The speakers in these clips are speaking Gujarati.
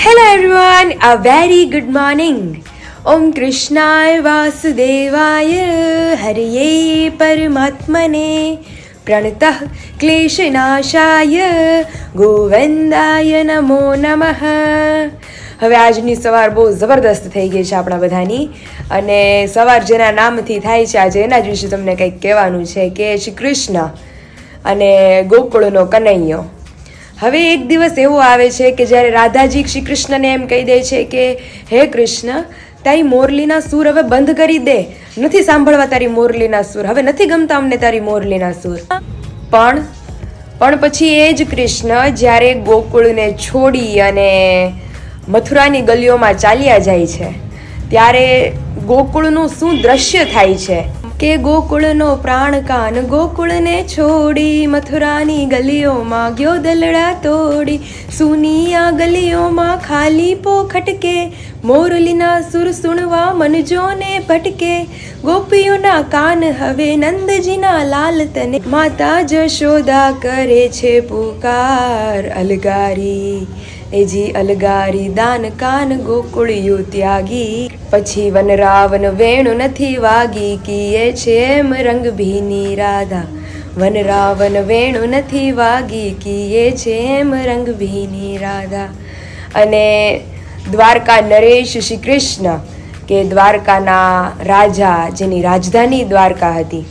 Hello everyone, a very good morning. Om Krishnaya Vasudevaya Hariye Paramatmane Pranatah Kleshanashaya Govindaya Namo Namah. હવે આજની સવાર બહુ જબરદસ્ત થઈ ગઈ છે આપણા બધાની, અને સવાર જેના નામથી થાય છે આજે એના જ વિશે તમને કંઈક કહેવાનું છે કે શ્રી કૃષ્ણ અને ગોકુળનો કનૈયો. હવે એક દિવસ એવો આવે છે કે જ્યારે રાધાજી શ્રી કૃષ્ણને એમ કહી દે છે કે હે કૃષ્ણ, તારી મોરલીના સૂર હવે બંધ કરી દે, નથી સાંભળવા તારી મોરલીના સૂર, હવે નથી ગમતા અમને તારી મોરલીના સૂર. પણ પછી એ જ કૃષ્ણ જ્યારે ગોકુળને છોડી અને મથુરાની ગલીઓમાં ચાલ્યા જાય છે ત્યારે ગોકુળનું શું દ્રશ્ય થાય છે કે ગોકુળનો પ્રાણ કાન ગોકુળને છોડી મથુરાની ગલીઓમાં ગયો દલડા તોડી, સુની આ ગલીઓમાં ખાલી પો ખટકે, મોરલીના સુર સુણવા મનજોને ભટકે, ગોપીઓના કાન હવે નંદજીના લાલ તને, માતા જશોદા કરે છે પુકાર, અલગારી એજી અલગારી દાન કાન ગોકુળિયો ત્યાગી, પછી વનરાવન વેણુ નથી વાગી, કીએ છે એમ રંગ ભીની રાધા, વનરાવન વેણુ નથી વાગી, કીએ છે એમ રંગ ભીની રાધા. અને દ્વારકા નરેશ શ્રી કૃષ્ણ કે દ્વારકાના રાજા જેની રાજધાની દ્વારકા હતી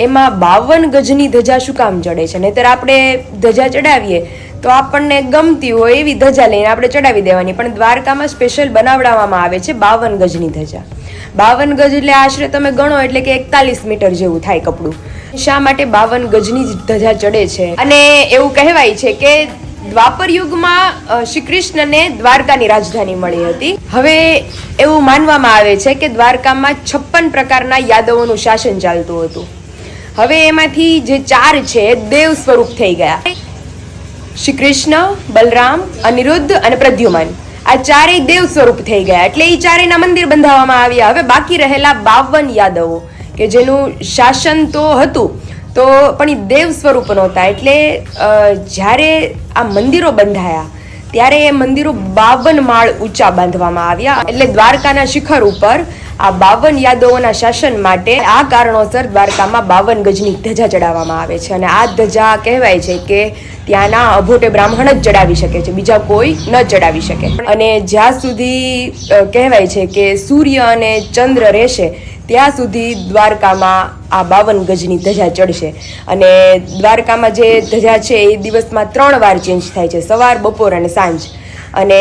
એમાં 52 ગજની ધજા શું કામ ચડે છે? નહીંતર આપણે ધજા ચડાવીએ તો આપણને ગમતી હોય એવી ધજા લઈને આપણે ચડાવી દેવાની, પણ દ્વારકામાં સ્પેશિયલ બનાવડાવવામાં આવે છે 52 ગજની ધજા. 52 ગજ એટલે આશરે તમે ગણો એટલે કે 41 મીટર જેવું થાય કપડું. શા માટે 52 ગજની જ ધજા ચડે છે? અને એવું કહેવાય છે કે દ્વાપર યુગમાં શ્રી કૃષ્ણને દ્વારકાની રાજધાની મળી હતી. હવે એવું માનવામાં આવે છે કે દ્વારકામાં 56 પ્રકારના યાદવોનું શાસન ચાલતું હતું. હવે એમાંથી જે 4 છે દેવ સ્વરૂપ થઈ ગયા. શ્રી કૃષ્ણ, બલરામ, અનિરુદ્ધ અને પ્રદ્યુમન, આ ચારેય દેવ સ્વરૂપ થઈ ગયા, એટલે એ ચારેયના મંદિર બંધાવવામાં આવ્યા. હવે બાકી રહેલા 52 યાદવો કે જેનું શાસન તો હતું તો પણ એ દેવ સ્વરૂપ નહોતા, એટલે જ્યારે આ મંદિરો બંધાયા ત્યારે એ મંદિરો 52 માળ ઊંચા બાંધવામાં આવ્યા. એટલે દ્વારકાના શિખર ઉપર આ 52 યાદવોના શાસન માટે આ કારણોસર દ્વારકામાં 52 ગજની ધજા ચડાવવામાં આવે છે. અને આ ધજા કહેવાય છે કે ત્યાંના અભોટે બ્રાહ્મણ જ ચડાવી શકે છે, બીજા કોઈ ન ચડાવી શકે. અને જ્યાં સુધી કહેવાય છે કે સૂર્ય અને ચંદ્ર રહેશે ત્યાં સુધી દ્વારકામાં આ 52 ગજની ધજા ચડશે. અને દ્વારકામાં જે ધજા છે એ દિવસમાં 3 વાર ચેન્જ થાય છે, સવાર, બપોર અને સાંજ. અને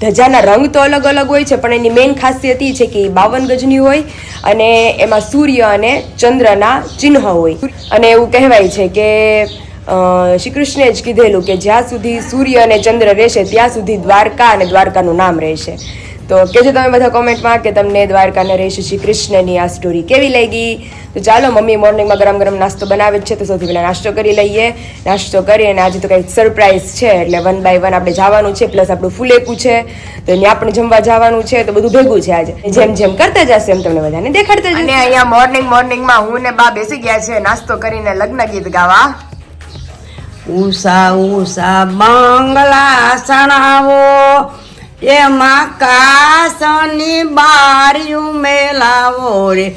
ધજાના રંગ તો અલગ અલગ હોય છે, પણ એની મેઇન ખાસિયત એ છે કે એ 52 ગજની હોય અને એમાં સૂર્ય અને ચંદ્રના ચિહ્ન હોય. અને એવું કહેવાય છે કે શ્રી કૃષ્ણે જ કીધેલું કે જ્યાં સુધી સૂર્ય અને ચંદ્ર રહેશે ત્યાં સુધી દ્વારકા અને દ્વારકાનું નામ રહેશે. તો કહેજો તમે બધા કોમેન્ટમાં કે તમને દ્વારકા નરેશ શ્રી કૃષ્ણની આ સ્ટોરી કેવી લાગી. તો ચાલો, મમ્મી મોર્નિંગમાં ગરમ ગરમ નાસ્તો બનાવે જ છે, તો સૌથી પહેલાં નાસ્તો કરી લઈએ. નાસ્તો કરી અને આજે તો કંઈક સરપ્રાઈઝ છે, એટલે 1 બાય 1 આપણે જવાનું છે, પ્લસ આપણું ફૂલેકું છે તો એને આપણે જમવા જવાનું છે, તો બધું ભેગું છે આજે. જેમ જેમ કરતા જશે એમ તમને બધાને દેખાડતા જશે. અને અહીંયા મોર્નિંગમાં હું ને બા બેસી ગયા છે નાસ્તો કરીને લગ્ન ગીત ગાવા. ઉષા ઉષા બંગલા સણાવો, એમાં કાસની બારીયું મેલાવો રે,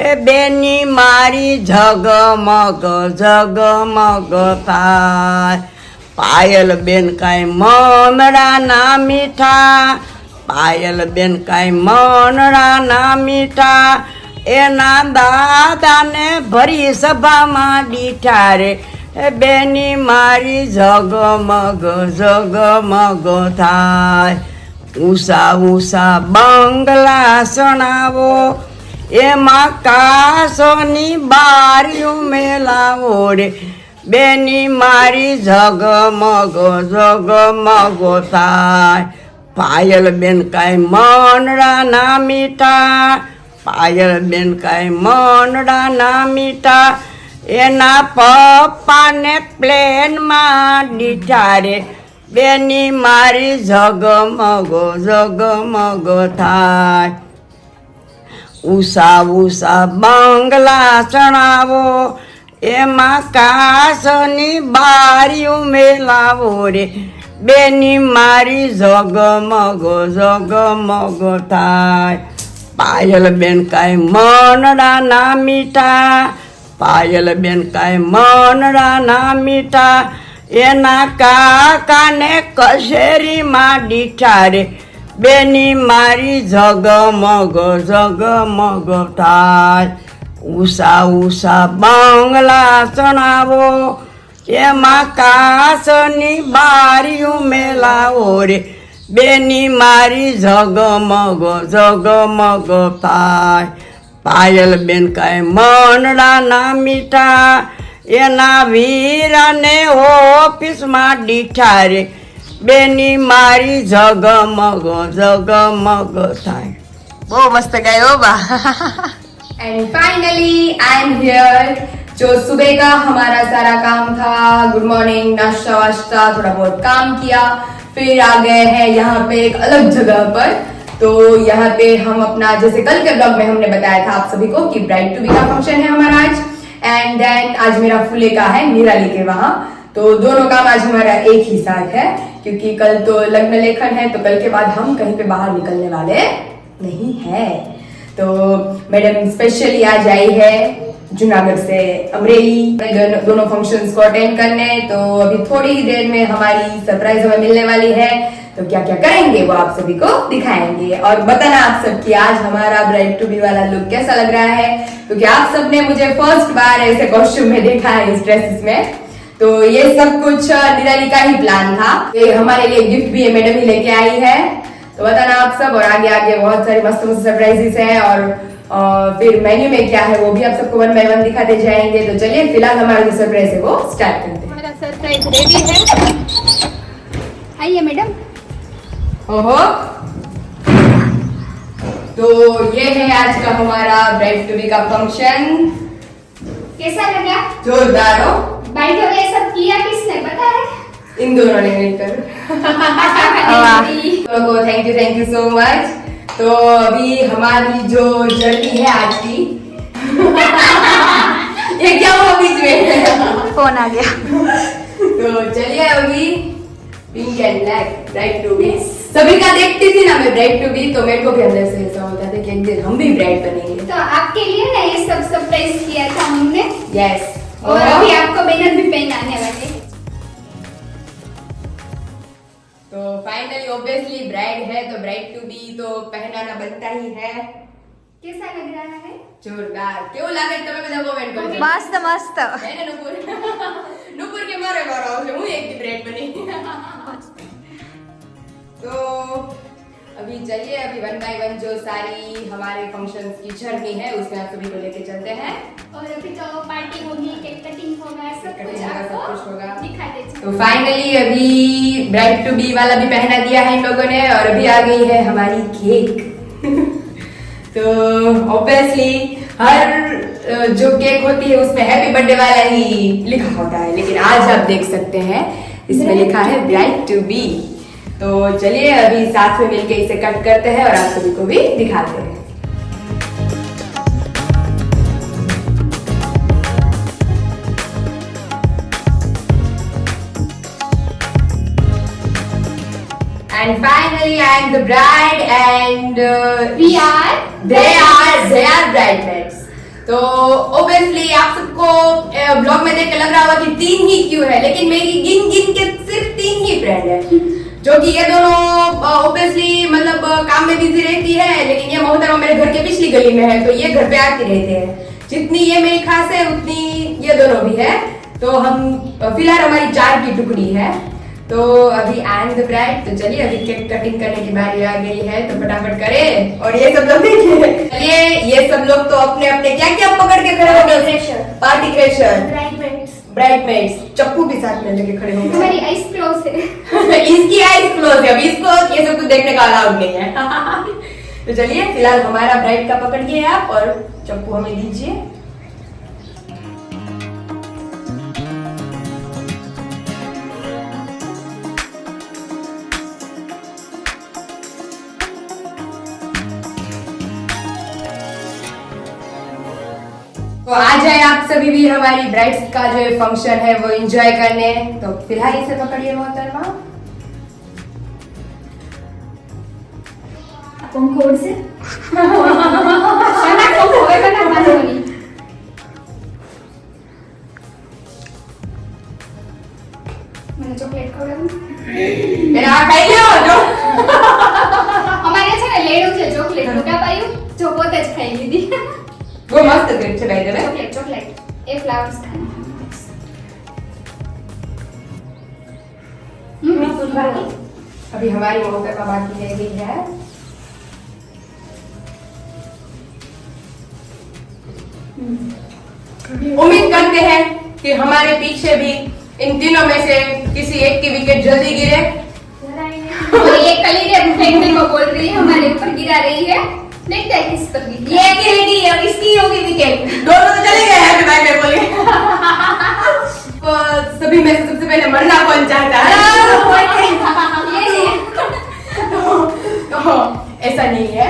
એ બેની મારી ઝગમગ ઝગમગ થાય. પાયલ બેન કાંઈ મનડા ના મીઠા, પાયલ બેન કાંઈ મનડા ના મીઠા, એના દાદાને ભરી સભામાં દીઠા રે, બેની મારી ઝગમગ ઝગમગ થાય. ઉષા ઉષા બંગલા સણાવો, એમાં કાસની બારીયું મેલાવો રે, બેની મારી ઝગમગ ઝગમગ થાય. પાયલ બેન કાંઈ મનડા ના મીઠા, પાયલ બેન કાંઈ મનડા ના મીઠા, એના પપ્પાને પ્લેનમાં દીઠા રે, બેની મારી ઝગમગ ઝગમગ થાય. ઉષા ઉષા બંગલા ચણાવો, એમાં કાસની બારીયું મેલાવો રે, બેની મારી જગમગ જગમગ થાય. પાયલ બેન કાંઈ મનડા ના મીઠા, પાયલ બેન કાંઈ મનડા ના મીઠા, એના કાકાને કસેરીમાં દીઠા રે. બેની મારી જગમગ જગમગ થાય. ઉષા ઉષા બંગલા ચણાવો, એમાં કાચની બારીયું મેલાવો રે. બેની મારી જગમગ જગમગ થાય. પાયલ બેન કાંઈ મનડા ના મીઠા, એના વીરાને ઓફિસમાં દીઠા રે. બેની મારી જગમગ જગમગ થાય. બહુ મસ્ત ગાયો બા. And finally I am here. जो सुबह का हमारा सारा काम था, गुड मॉर्निंग, नाश्ता वाश्ता, थोड़ा बहुत काम किया, फिर आ गए हैं यहाँ पे एक अलग जगह पर. तो यहाँ पे हम अपना, जैसे कल के ब्लॉग में हमने बताया था आप सभी को कि ब्राइड टू बी का फंक्शन है हमारा आज. एंड देन आज मेरा फुले का है निराली के वहाँ. तो दोनों काम आज हमारा एक ही साथ है, क्योंकि कल तो लग्न लेखन है, तो कल के बाद हम कहीं पे बाहर निकलने वाले नहीं है. तो मैडम स्पेशली आज आई है जूनागढ़ से अमरेली दोनों फंक्शंस को अटेंड करने. तो अभी थोड़ी ही देर में हमारी सरप्राइज हमें मिलने वाली है. तो क्या क्या करेंगे वो आप सभी को दिखाएंगे, और बताना आप सबकी आज हमारा ब्राइड टू बी वाला लुक कैसा लग रहा है, क्योंकि आप सबने मुझे फर्स्ट बार ऐसे कॉस्ट्यूम में देखा है, इस ड्रेसेस में. तो ये सब कुछ निराली का ही प्लान था. ये हमारे लिए गिफ्ट भी ये मैडम ही लेके आई है. तो बताना आप सब, और आगे आगे बहुत सारी मस्त मस्त सरप्राइजेस हैं, और फिर मेन्यू में क्या है वो भी आप सबको 1 बाय 1 दिखाते जाएंगे. तो चलिए फिलहाल हमारा जो सरप्राइज है वो स्टार्ट करते हैं. हमारा सरप्राइज रेडी है. आइए मैडम. ओहो, तो ये है आज का हमारा ब्राइड टू बी का फंक्शन. कैसा लगा? जोरदार हो. बाय द वे सब किया किसने पता है? इन दोनों ने मिलकर. तो थैंक यू सो मच. तो अभी हमारी जो जर्नी है आज की ये क्या हुआ बीच में? फोन आ गया. तो चलिए अभी pink and black bride to be सभी का देखती थी ना मैं ब्राइड टू बी, तो मेरे को भी अंदर से ऐसा होता था कि एक दिन हम भी ब्राइड बनेंगे. तो आपके लिए ना ये सब सरप्राइज किया था हमने. यस. और अभी आपको बैनर भी पहनाने वाले. तो फाइनली ऑब्वियसली ब्राइड है, तो ब्राइड टू बी तो पहनाना बनता ही है. कैसा लग रहा है? જોરદાર. કેવું લાગે તમે બધા કોમેન્ટ કરજો. મસ્ત મસ્ત. હે ને નુપુર? નુપુર કે મારે મારો આવશે, હું એક દી બ્રાઇડ બની. तो अभी चलिए, अभी 1 बाय 1 जो सारी हमारे फंक्शंस की जर्नी है उसमें आप सभी को लेके चलते हैं. और अभी तो पार्टी होगी, केक कटिंग होगा, सब कुछ आपको दिखा देते हैं. तो फाइनली अभी ब्राइड टू बी वाला भी पहना दिया है इन लोगों ने, और अभी आ गई है हमारी केक. तो ऑब्वियसली हर जो केक होती है उसमें हैप्पी बर्थडे वाला ही लिखा होता है, लेकिन आज आप देख सकते हैं इसमें लिखा है ब्राइड टू बी. तो चलिए अभी साथ में मिलके इसे कट करते हैं और आप सभी को भी दिखाते हैं. And finally I am the bride and We are they are bridesmaids. तो obviously आप सबको ब्लॉग में देख के लग रहा होगा कि 3 ही क्यों है, लेकिन मेरी गिन गिन के सिर्फ 3 ही फ्रेंड है, जो कि ये दोनों ऑब्वियसली मतलब काम में बिजी रहती है, लेकिन ये मोहतरमा मेरे घर के पिछली गली में है, तो ये घर पे आती रहते हैं. जितनी ये मेरी खास है उतनी ये दोनों भी है. तो हम फिलहाल हमारी 4 की टुकड़ी है. तो अभी आई एम द ब्राइड. तो चलिए अभी केक कटिंग करने की बारी आ गई है, तो फटाफट करें. और ये सब लोग देखिए, चलिए ये सब लोग तो अपने अपने क्या क्या पकड़ के खड़े हो गए. पार्टी क्रेशर, ब्राइडमेड्स, चप्पू भी साथ में लेके खड़े होंगे. हमारी आइस क्लोज है. इसकी आइज क्लोज है, अब इसको ये सब कुछ देखने का अलाउड नहीं है. तो चलिए फिलहाल हमारा ब्राइड का पकड़िए आप, और चप्पू हमें दीजिए. तो आ जाए आप सभी भी हमारी ब्राइड्स का जो फंक्शन है वो एंजॉय करने. तो फिलहाल इसे पकड़िए मोहतरमा. पंखोड़ से बना पंखो है बना बनोनी मैंने चॉकलेट खवડાવું मेरा खाई लो जो અમારે છે ને લેડું છે ચોકલેટ મોટા પાયું જો પોતે જ ખાઈ લીધી वो मस्त गिफ्ट है भाई देवे चॉकलेट चॉकलेट ये फ्लावर्स खाना अभी हमारी मोहतरमा बाकी रह गई है उम्मीद करते हैं कि हमारे पीछे भी इन तीनों में से किसी एक की विकेट जल्दी गिरे और ये कलीरे फेंकने को बोल रही है हमारे ऊपर गिरा रही है देखते हैं किस पर गिरी ये गिरेगी अब इसकी होगी विकेट दोनों तो चले गए हैं भाई मैं बोले तो सभी में से सबसे पहले मरना कौन चाहता है तो ऐसा नहीं है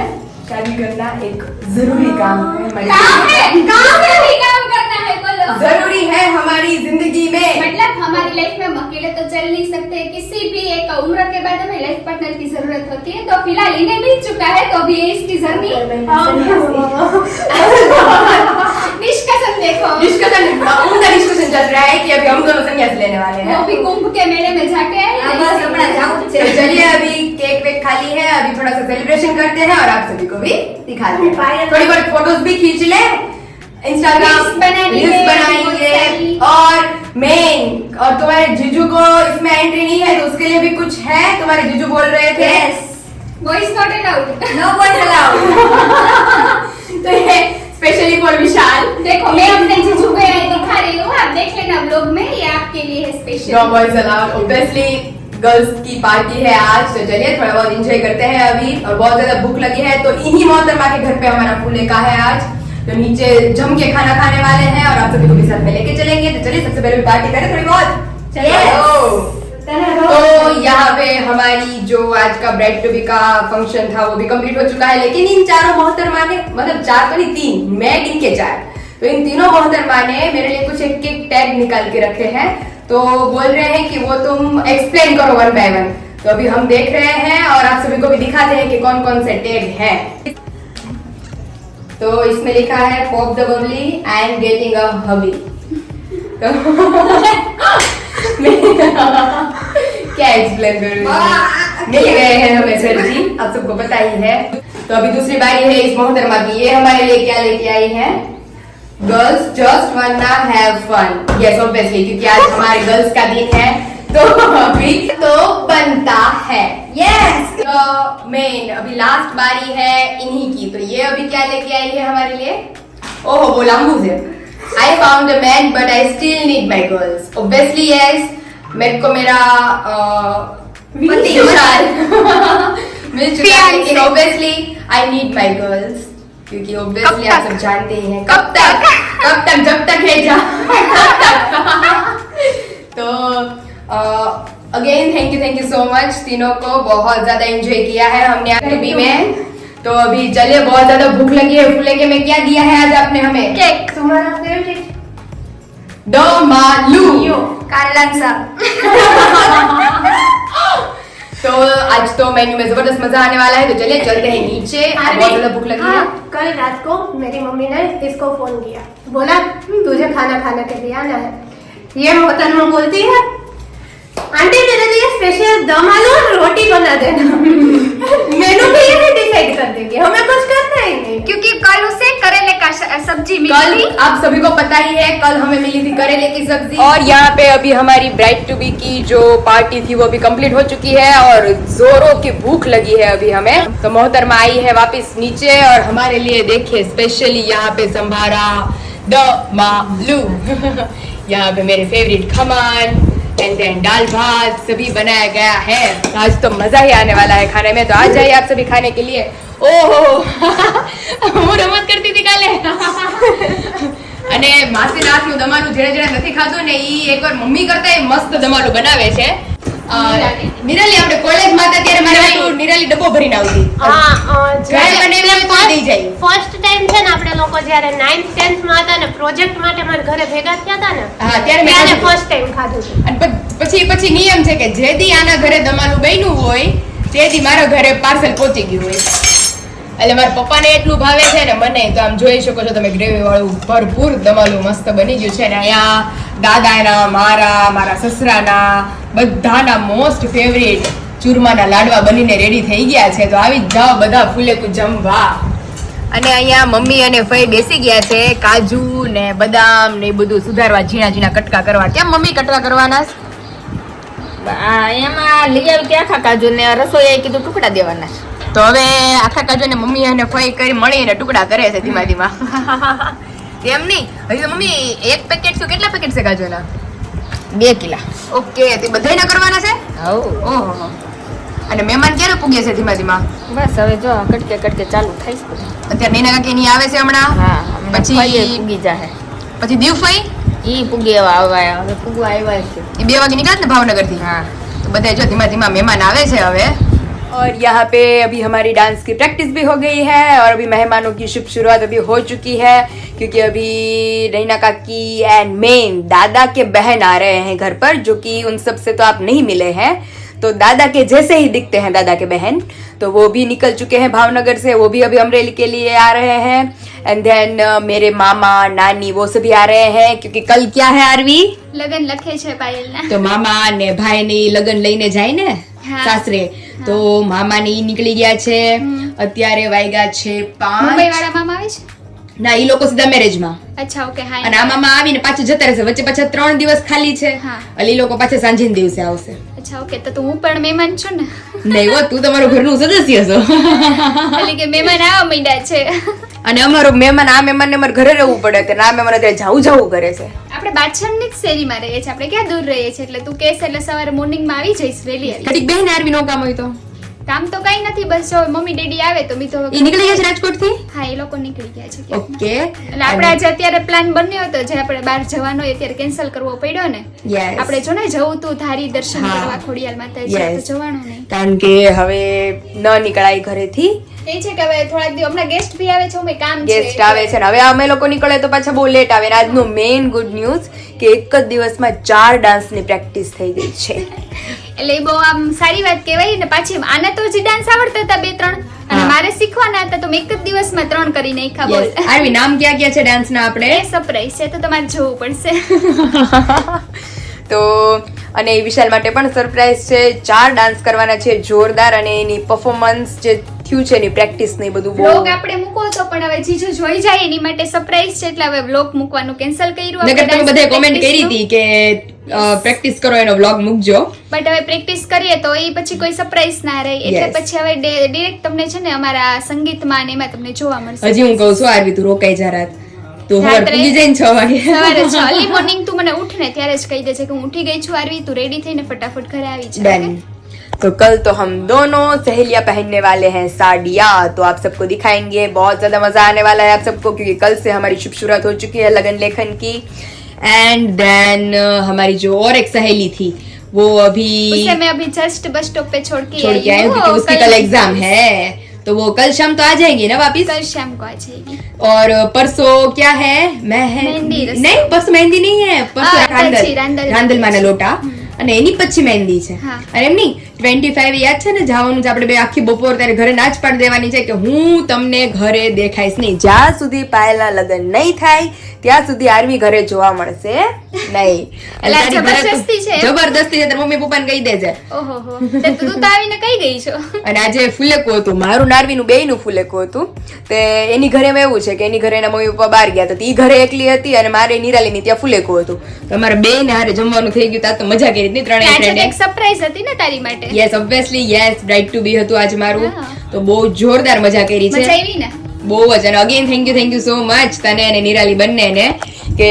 शादी करना एक जरूरी काम है हमारी काम है काम करना है बोलो जरूरी है हमारी जिंदगी में मतलब हमारी लाइफ में हम अकेले तो चल नहीं सकते किसी भी एक उम्र के बाद हमें लाइफ पार्टनर की जरूरत होती है तो फिलहाल इन्हें मिल चुका है तो अभी ये इसकी जर्नी डिस्कशन देखो डिस्कशन उनका डिस्कशन चल रहा है कि अभी हम दोनों संन्यास लेने वाले हैं वो भी कुंभ के मेले में जाके आए तो चलिए अभी केक वेक खाली है अभी थोड़ा सा सेलिब्रेशन करते हैं और आप सभी को भी दिखाते हैं थोड़ी बहुत फोटोज भी खींच ले इंस्टाग्राम रील्स बनाएंगे और मेन और तुम्हारे जीजू को इसमें एंट्री नहीं है तो उसके लिए भी कुछ है तुम्हारे जीजू बोल रहे थे voice not allowed no voice allowed तो ये स्पेशली फॉर विशाल देखो मैं अपने जीजू को ये दिखा रही हूँ आप देख लेना व्लॉग में ये आपके लिए है no special voice allowed obviously girls की पार्टी है आज तो चलिए थोड़ा बहुत एंजॉय करते हैं अभी और बहुत ज्यादा भूख लगी है तो इन्हीं मोहतरमा के घर पे हमारा फूले का है आज तो नीचे जम के खाना खाने वाले हैं और आप सभी को भी साथ में लेके चलेंगे तो चलिए सबसे पहले पार्टी करें थोड़ी बहुत चलिए तो यहाँ पे हमारी जो आज का ब्राइड टू बी का फंक्शन था वो भी कंप्लीट हो चुका है लेकिन इन चारों मोहतरमा ने मतलब चार तो नहीं तीन मैं गिन के चार तो इन तीनों मोहतरमा ने मेरे लिए कुछ एक एक टैग निकाल के रखे हैं तो बोल रहे हैं कि वो तुम एक्सप्लेन करो वन बाय वन तो अभी हम देख रहे हैं और आप सभी को भी दिखाते हैं कि कौन कौन से टैग हैं तो इसमें लिखा है pop the bubbly and getting a hubby तो क्या एक्सप्लेन करूँ मिल गए हैं हमें सर जी आप सबको पता ही है तो अभी दूसरी बारी है इस मोहतरमा की ये हमारे लिए क्या लेके आई है girls just wanna have fun yes obviously क्योंकि आज हमारे गर्ल्स का दिन है तो अभी तो बनता है यस तो मेन अभी लास्ट बारी है इन्हीं की तो ये अभी क्या लेके आई है हमारे लिए ओहो वो लंबू से I found a man but I still need my girls obviously yes मेरे को मेरा पति विशाल मिल चुका है लेकिन obviously I need my girls क्योंकि obviously आप सब जानते ही हैं कब तक जब तक है जा तो again thank you so much तीनों को बहुत ज्यादा एंजॉय किया है हमने आज टीवी में तो अभी चलिए बहुत ज्यादा भूख लगी है फूले के में क्या दिया है आज आपने हमें केक तुम्हारा फेवरेट डोमालू कालांसा तो आज तो मेन्यू में जबरदस्त मजा आने वाला है तो चलिए चलते हैं नीचे बहुत ज्यादा भूख लगी है कल रात को मेरी मम्मी ने इसको फोन किया बोला तुझे खाना खाने के लिए आना है ये मोहतरमा बोलती है आंटी मेरे लिए स्पेशल दम आलू और रोटी बना देना मेनू भी ये डिसाइड कर देंगे हमें कुछ करना ही नहीं क्योंकि कल उसे करेले का सब्जी कल मिली आप सभी को पता ही है कल हमें मिली थी करेले की सब्जी और यहाँ पे अभी हमारी ब्राइड टू बी की जो पार्टी थी वो भी कंप्लीट हो चुकी है और जोरों की भूख लगी है अभी हमें तो मोहतरमा आई है वापस नीचे और हमारे लिए देखिए स्पेशली यहाँ पे संभारा दमालू यहाँ पे मेरे फेवरेट खमन एंड देन दाल भात सभी बनाया गया है आज तो मजा ही आने वाला है खाने में तो आ जाइए आप सभी खाने के लिए ઓહો હું રમત કરતી હતી કાલે અને માસી રાતનું દમાલું જેણે જેણે નથી ખાધું ને ઈ એકવાર મમ્મી કરતા મસ્ત દમાલું બનાવે છે નિરાલી આપણે કોલેજમાં હતા ત્યારે મારે નિરાલી ડબ્બો ભરીને આવતી ઘરે બનાવીને તો દઈ જાય ફર્સ્ટ ટાઈમ છે ને આપણે લોકો જ્યારે 9th 10th માં હતા ને પ્રોજેક્ટ માટે મારા ઘરે ભેગા થયા હતા ને હા ત્યારે ફર્સ્ટ ટાઈમ ખાધું છે અને પછી નિયમ છે કે જે દી આના ઘરે દમાલું બન્યું હોય તે દી મારા ઘરે પાર્સલ પહોંચી ગયું હોય એટલે મારા પપ્પાને એટલું ભાવે છે ને મને તો આમ જોઈ શકો છો તમે ગ્રેવી વાળું ભરપૂર દમાલું મસ્ત બની ગયું છે ને અહીંયા દાદાના મારા સસરાના બધાના મોસ્ટ ફેવરિટ ચૂરમાના લાડવા બનીને રેડી થઈ ગયા છે તો આવી જ જાઓ બધા ફૂલેકું જમવા. અને અહીંયા મમ્મી અને ફઈ બેસી ગયા છે કાજુ ને બદામ ને એ બધું સુધારવા ઝીણા કટકા કરવા. કેમ મમ્મી કટકા કરવાના? એમાં લઈ આવી કે આખા કાજુ ને રસોઈ કીધું ટુકડા દેવાના. તો હવે આખા કાજુ ને મમ્મી અને ફઈ કરી મળીને ટુકડા કરે છે ધીમા. એમ નહીં હજી તો મમ્મી એક પેકેટ શું કેટલા પેકેટ છે કાજુના? 2 કિલા. ઓકે તે બધાયના કરવાના છે? ઓહો. અને મહેમાન ક્યારે પૂગે છે ધીમા? બસ હવે જો કટકે ચાલુ થાય છે. અત્યારે નૈના કાકીની આવે છે હમણાં. હા પછી પૂગી જાહે. પછી દીવફઈ ઈ પૂગી આવ્યા હવે પૂગવા આવ્યા છે. એ 2 વાગે નીકળ્યા ને ભાવનગર થી. हाँ तो बताइए जो धीमा महेमान आवे से हवे. और यहाँ पे अभी हमारी डांस की प्रैक्टिस भी हो गई है और अभी मेहमानों की शुभ शुरुआत अभी हो चुकी है क्योंकि अभी रहीना काकी एंड मेन दादा के बहन आ रहे हैं घर पर जो कि उन सब से तो आप नहीं मिले हैं तो दादा के जैसे ही दिखते हैं दादा के बहन तो वो भी निकल चुके हैं भावनगर से वो भी अभी अमरेली के लिए आ रहे हैं एंड देन मेरे मामा नानी वो सभी आ रहे हैं क्योंकि कल क्या है आरवी લગન લખે છે પાયલના. તો મામા ને ભાઈ ની લગન લઈને જાય ને સાસરે તો મામા ની નીકળી ગયા છે અત્યારે વાગ્યા છે 5. મુંબઈ વાળા મામા આવે છે? ના ઈ લોકો સીધા મેરેજ માં. અચ્છા ઓકે હા. અને આ મામા આવીને પાછું જતા રહેશે વચ્ચે પાછા 3 દિવસ ખાલી છે એટલે ઈ લોકો પાછા સાંજે દિવસે આવશે. અચ્છા ઓકે તો હું પણ મહેમાન છું ને? નહીં હો તું તમારું ઘરનું સદસ્ય છો એટલે કે મહેમાન આવવા માંડ્યા છે અને અમારો મહેમાન આ મહેમાન ને અમારે ઘરે રહેવું પડે તો ના મહેમાન અત્યારે જવું કરે છે. આપણે બાદશાહની જ શેરીમાં રહીએ છીએ આપણે ક્યાં દૂર રહીએ છીએ એટલે તું કહેશ એટલે સવારે મોર્નિંગમાં આવી જઈશ વહેલી આવી. કડીક બહેન આરવી નો કામ હોય તો કામ તો કઈ નથી બસ જો મમ્મી ડેડી આવે તો મી તો ઈ નીકળી ગયા છે રાજકોટ થી. હા એ લોકો નીકળી ગયા છે. ઓકે એટલે આપણે આજે અત્યારે પ્લાન બન્યો હતો જે આપણે બહાર જવાનો હોય અત્યારે કેન્સલ કરવો પડ્યો ને. આપણે જો ને જવું તું ધારી દર્શન કરવા ખોડિયાલ માતાજી તો જવાનું નહીં કારણ કે હવે ન નીકળાય ઘરેથી. એ છે કે હવે થોડાક દિવસ હમણાં ગેસ્ટ ભી આવે છે અમે કામ છે ગેસ્ટ આવે છે ને હવે અમે લોકો નીકળે તો પાછા બહુ લેટ આવે. આજનું મેઇન ગુડ ન્યૂઝ કે એક જ દિવસમાં 4 ડાન્સની પ્રેક્ટિસ થઈ ગઈ છે એટલે એ બહુ આમ સારી વાત કહેવાય ને. પાછી આને તો જે ડાન્સ આવડતા હતા 2-3 અને મારે શીખવાના હતા તો મેં એક જ દિવસમાં 3 કરી નાખ્યા. બોલ આરવી નામ ક્યાં ક્યાં છે ડાન્સ ના આપણે? એ સરપ્રાઈઝ છે તો તમારે જોવું પડશે તો અને વિશાલ માટે પણ સરપ્રાઈઝ છે. 4 ડાન્સ કરવાના છે જોરદાર અને એની પરફોર્મન્સ જે થયું છે એની પ્રેક્ટિસ ને બધું બહુ વ્લોગ આપણે મૂકો તો પણ હવે જીજુ જોઈ જાય એની માટે સરપ્રાઈઝ છે એટલે હવે વ્લોગ મૂકવાનું કેન્સલ કર્યું. નકર તમે બધાએ કોમેન્ટ કરી હતી કે પ્રેક્ટિસ કરો એનો વ્લોગ મૂકજો બટ હવે પ્રેક્ટિસ કરીએ તો એ પછી કોઈ સરપ્રાઈઝ ના રહે એટલે પછી હવે ડાયરેક્ટ તમને છે ને અમારા સંગીતમાં ને એમાં તમને જોવા મળશે. હજી હું કહું છું આરવી તું રોકાઈ જા રાત તો હવે પૂગી જઈને 6 વાગે સવારે અર્લી મોર્નિંગ તું મને ઉઠ ને ત્યારે જ કહી દેજે કે હું ઉઠી ગઈ છું આરવી તું રેડી થઈને ફટાફટ ઘરે આવી જા. डन. तो कल तो हम दोनों सहेलियां पहनने वाले हैं साड़ियां तो आप सबको दिखाएंगे बहुत ज्यादा मजा आने वाला है आप सबको क्योंकि कल से हमारी शुभ शुरुआत हो चुकी है लगन लेखन की एंड देन हमारी जो और एक सहेली थी वो अभी उसे मैं अभी जस्ट बस स्टॉप पे छोड़ के आई हूँ क्योंकि उसकी कल एग्जाम है तो वो कल शाम तो आ जाएंगी ना वापिस. कल शाम को आ जाएगी. और परसों क्या है मेहंदी रस्म. नहीं परसों मेहंदी नहीं है परसों रांदल माना लोटा અને એની પછી મહેંદી છે અને એમ નહીં 25 યાદ છે ને જવાનું છે આપણે બે આખી બપોર ત્યારે ઘરે ના જ પાડી દેવાની છે કે હું તમને ઘરે દેખાઈશ નહીં જ્યાં સુધી પાયલના લગ્ન નહીં થાય ત્યાં સુધી આરવી ઘરે જોવા મળશે નહીં. જબરદસ્તી છે તાર મમ્મી પપ્પાને કહી દેજે. ઓહો તે તું તો આવીને કઈ ગઈ છો. અને આજે ફુલેકું હતું મારું નારવીનું બેયનું ફુલેકું હતું તે એની ઘરે એવું છે કે એની ઘરે એના મમ્મી પપ્પા બહાર ગયા હતા ઈ ઘરે એકલી હતી અને મારે નિરાલીની ત્યાં ફુલેકું હતું તો અમારે બે ને હારે જમવાનું થઈ ગયું ત્યાં તો મજા કરી હતી ત્રણેય ફ્રેન્ડે. એક સરપ્રાઈઝ હતી ને તારી માટે? Yes obviously yes bride to be હતું આજે મારું તો બહુ જોરદાર મજા કરી છે. મજા આવી ને બહુ જ. અને again thank you so much તને અને નિરાલી બંનેને કે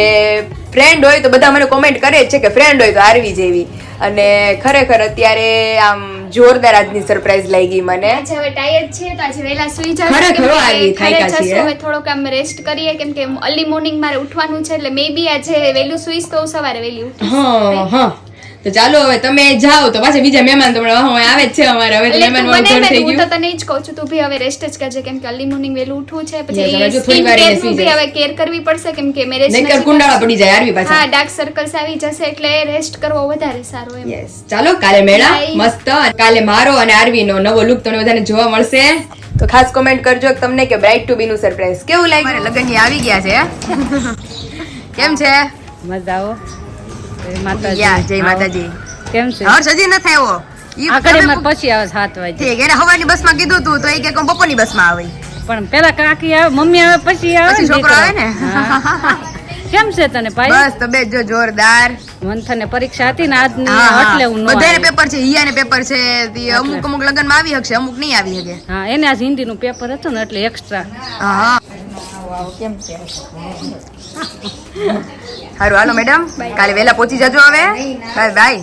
ફ્રેન્ડ હોય તો બધા મને કોમેન્ટ કરે જ છે કે ફ્રેન્ડ હોય તો આરવી જેવી અને ખરેખર અત્યારે આમ જોરદાર આજની સરપ્રાઈઝ લાગી મને. આજે હવે ટાયર્ડ છે તો આજે વહેલા સુઈ જાવ ખરેખર આવી થાક્યા છીએ હવે થોડોક આમ રેસ્ટ કરીએ કેમ કે અર્લી મોર્નિંગ મારે ઉઠવાનું છે એટલે મે બી આજે વહેલું સુઈશ તો સવારે વહેલી ઉઠીશ. હા તો ચાલો હવે તમે જાઓ તો પાછા બીજા મહેમાન તો આવે જ છે અમારે હવે તો મહેમાન વાળું ઘર થઈ ગયું. હું તો તને જ કહું છું તું ભી હવે રેસ્ટ જ કરજે કેમ કે અર્લી મોર્નિંગ વહેલું ઉઠવું છે પછી થોડી વાર હવે કેર કરવી પડશે કેમ કે મેરેજ નહીતર કુંડાળા પડી જાય આરવી પાછા. હા ડાર્ક સર્કલ્સ આવી જશે એટલે રેસ્ટ કરવો વધારે સારું એમ. યસ ચાલો કાલે મેળા મસ્ત કાલે મારો અને આરવી નો નવો લુક તમને બધાને જોવા મળશે તો ખાસ કોમેન્ટ કરજો કે તમને કે બ્રાઇડ ટુ બી નું સરપ્રાઈઝ કેવું લાગ્યું. મારે લગ્ન આવી ગયા છે. કેમ છે? મજા આવો જય માતાજી. યા જય માતાજી. કેમ છે? હર્ષ હજી ન થયો. આખરે માર પછી આવે 7 વાગે. ઠીક એને હવાની બસમાં કીધું તું તો એ કે બપોરની બસમાં આવે. પણ પેલા કાકી આવે, મમ્મી આવે, પછી આવે પછી છોકરો આવે ને. હા. કેમ છે તને ભાઈ? બસ તબિયત જો જોરદાર. મંથને પરીક્ષા હતી ને આજની, હા, હા. એટલે હું ન બધાને આવી. પેપર છે, હિયાને પેપર છે. તે અમુક લગ્નમાં આવી શકશે, અમુક નહીં આવી શકે. હા, એને આજ હિન્દીનું પેપર હતું ને એટલે એક્સ્ટ્રા. હા. કેમ છે? સારું હાલો મેડમ, કાલે વહેલા પહોંચી જજો હવે. Bye bye.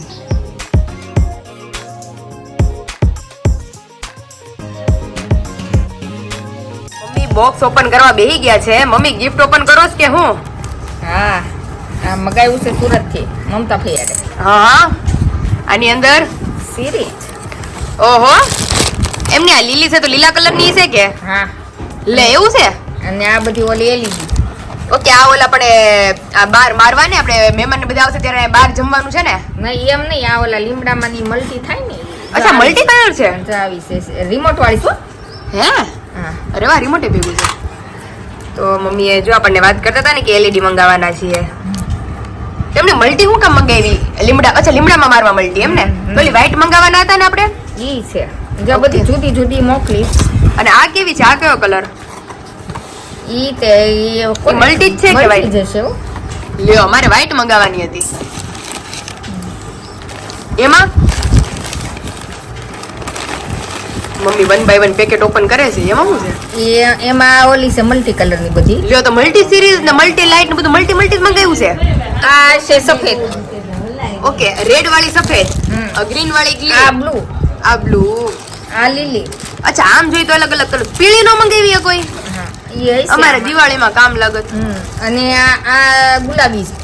Mummy box open કરવા બેહી ગયા છે. મમ્મી ગિફ્ટ ઓપન કરો કે હું? હા, આ મગાવ્યું છે સુરત થી મમતા ફૈયારે. હા. આની અંદર સિરીજ. ઓહો, એમની આ લીલી છે તો લીલા કલર ની છે કે? હા, લે એવું છે. અને આ બધી ઓલી એલઈડી. ઓકે, આ ઓલા આપણે આ બાર મારવાને આપણે મહેમાન ને બધા આવશે ત્યારે બહાર જમવાનું છે ને? નહીં એમ નહીં, આ ઓલા લીમડામાંની મલ્ટી થાય ને. અચ્છા, મલ્ટી કલર છે. જો આવી છે રિમોટ વાળી શું? હે? હા. અરે વાહ, રિમોટે ભેગું છે. તો મમ્મીએ જો આપણને વાત કરતા હતા ને કે એલઈડી મંગાવવાના છીએ. તેમને મલ્ટી હું કામ મંગાવી? લીમડા, અચ્છા લીમડામાં મારવા મલ્ટી એમ ને? પેલી વ્હાઈટ મંગાવવાના હતા ને આપણે? ઈ છે. જો બધી જુદી જુદી મોકલી. અને આ કેવી છે? આ કયો કલર? ઈ તે ઈ મલ્ટી જ છે કે મલ્ટી white? જશે હો. લ્યો, મારે વ્હાઈટ મંગાવવાની હતી. એમાં મમ્મી 1 by 1 પેકેટ ઓપન કરે છે. એમાં શું છે? એમાં ઓલી છે મલ્ટી કલર ની બધી. લ્યો, તો મલ્ટી સિરીઝ ને મલ્ટી લાઇટ ને બધું મલ્ટી મલ્ટી જ મંગાવ્યું છે. આ છે સફેદ. ઓકે, રેડ વાળી સફેદ, ગ્રીન વાળી આ ગ્રીન, બ્લુ. આ બ્લુ. આ લીલી. અચ્છા, આમ જોઈ તો અલગ અલગ કલર. પીળી નો મંગાવી કોઈ? હા, ઈ હશે. અમારે દિવાળીમાં કામ લાગત. અને આ ગુલાબી છે.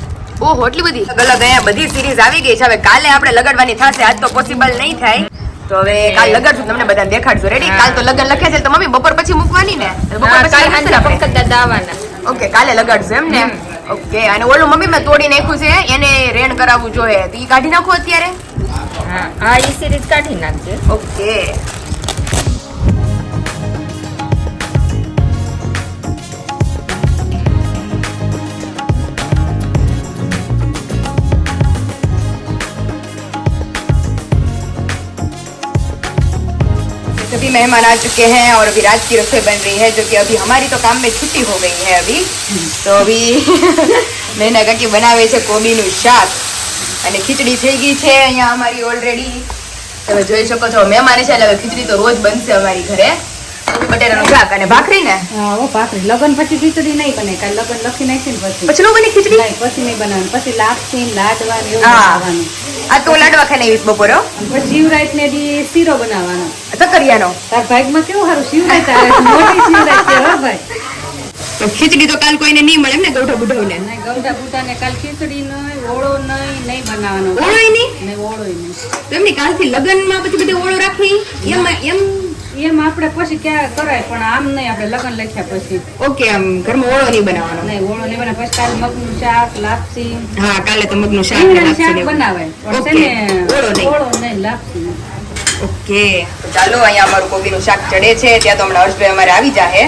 ઓહો, એટલી બધી અલગ અહીંયા બધી સિરીઝ આવી ગઈ છે. હવે કાલે આપણે લગાડવાની થશે. આજ તો પોસિબલ નહીં થાય. તો હવે કાલ લગાડશું, તમને બધાને દેખાડશું. રેડી? કાલ તો લગન લખે છે તો મમ્મી બપોર પછી મૂકવાની ને? બપોર હા, પછી કાલ લગાડશું સાંજે ને આપણે? પંકજ દાદા આવવાના. ઓકે, કાલે લગાડશું એમ ને? ઓકે. અને ઓલું મમ્મી મેં તોડી નાખ્યું છે, એને રેન કરાવવું જોઈએ. તો ઈ કાઢી નાખો અત્યારે. હા, આ ઈ સિરીઝ કાઢી નાખજે. ઓકે. सभी मेहमान आ चुके हैं और अभी रात की रसोई बन रही है, जो कि अभी हमारी तो काम में छुट्टी हो गई है अभी. तो अभी मैंने कहा कि बनावे છે કોબીનું શાક અને ખીચડી થઈ ગઈ છે અહીંયા અમારી ઓલરેડી. તમે જોઈ શકો છો મહેમાન છે એટલે હવે ખીચડી તો રોજ બનશે અમારી ઘરે. બટેટાનું શાક અને ભાખરી ને. હા, ઓ ભાખરી. લગન પછી ખીચડી નહીં બને. કાલ લગન લખી નાખી ને પછી નો બની ખીચડી? નહીં, પછી નહીં બનાવવાનું. પછી લાપસી ને લાડવા ને એવું હા. બનાવવાનું. આ તો લાડવા ખાઈને આવીશ બપોરે હો. અને પછી શિવરાત ને દી શીરો બનાવવાનો. સકરિયાનો. તાર ભાગમાં કેવું સારું શિવરાત આવે છે. મોટી શિવરાત છે હો ભાઈ. તો ખીચડી તો કાલ કોઈને નહીં મળે એમ ને? ગૌઠા બુઢવને નહીં, ગૌડા બુટાને કાલ ખીચડી નહીં, ઓળો નહીં બનાવવાનો. ઓળોય નહીં? નહીં, ઓળોય નહીં. તો એમની કાલથી લગનમાં પછી બધે ઓળો રાખવી એમ. એમ આપણે પછી ક્યાં કરાય, પણ આમ નહીં. આપણે લગન લખ્યા પછી ઓકે, આમ ઘરમાં ઓળો નહીં બનાવવાનો. નહીં, ઓળો નહીં બનાવે. પછી કાલ મગનું શાક, લાપસી, હા, કાલે તો મગનું શાક રીંગણાનું લાપસી શાક ને એવું. બનાવાય. પણ ઓકે, છે ને ઓળો નહીં. ઓળો નહીં, લાપસી નહીં. ઓકે, તો ચાલો અહીંયા અમારું કોબીનું શાક ચડે છે. ત્યાં તો હમણાં હર્ષભાઈ અમારે આવી જાહે.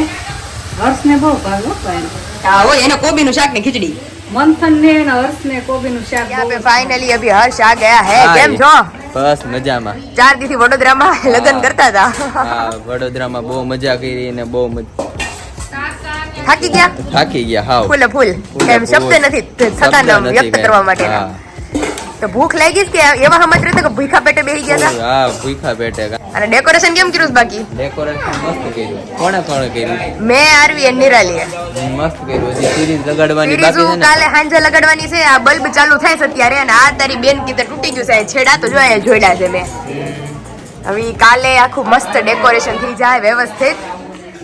હર્ષને બહુ ભાવે હો ભાઈ. હા હો, એને કોબીનું શાક ને ખીચડી. મંથન ને અને હર્ષને કોબીનું શાક यहाँ બહુ पे फाइनली अभी हर्ष आ गया है. हाँ, કેમ ये- છો? બસ મજામાં. 4 દિવસથી વડોદરામાં લગ્ન કરતા હતા. હા, વડોદરામાં બહુ મજા કરી ને બહુ થાકી ગયા? થાકી ગયા હાવ. ફૂલે ફૂલ. એમ શબ્દ નથી થતા શબ્દ નથી વ્યક્ત કાંઈ. કરવા માટેના. હા. તો ભૂખ લાગી છે કે એવા સમજ રહેતા કે ભૂખા પેટે બેસી ગયા હતા? હા, ભૂખા પેટે. અને ડેકોરેશન કેમ કર્યું છે બાકી? ડેકોરેશન મસ્ત કર્યું. કોણે કર્યું? મેં આરવી અને નિરાલીએ. મસ્ત કર્યું. હજી સિરીઝ લગાડવાની બાકી છે સીરીઝ ને. કાલે સાંજે લગાડવાની છે. આ બલ્બ ચાલુ થાય છે અત્યારે અને આ તારી બેન કીધે તૂટી ગયું છે. છેડા તો જો અહીંયા જોડ્યા છે મેં. હવે ઈ કાલે આખું મસ્ત ડેકોરેશન થઈ જાય વ્યવસ્થિત.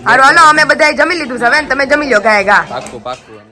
હારું હાલો, અમે બધાએ જમી લીધું છે. હવે તમે જમી લો ગાય ગા. પાક્કું પાક્કું.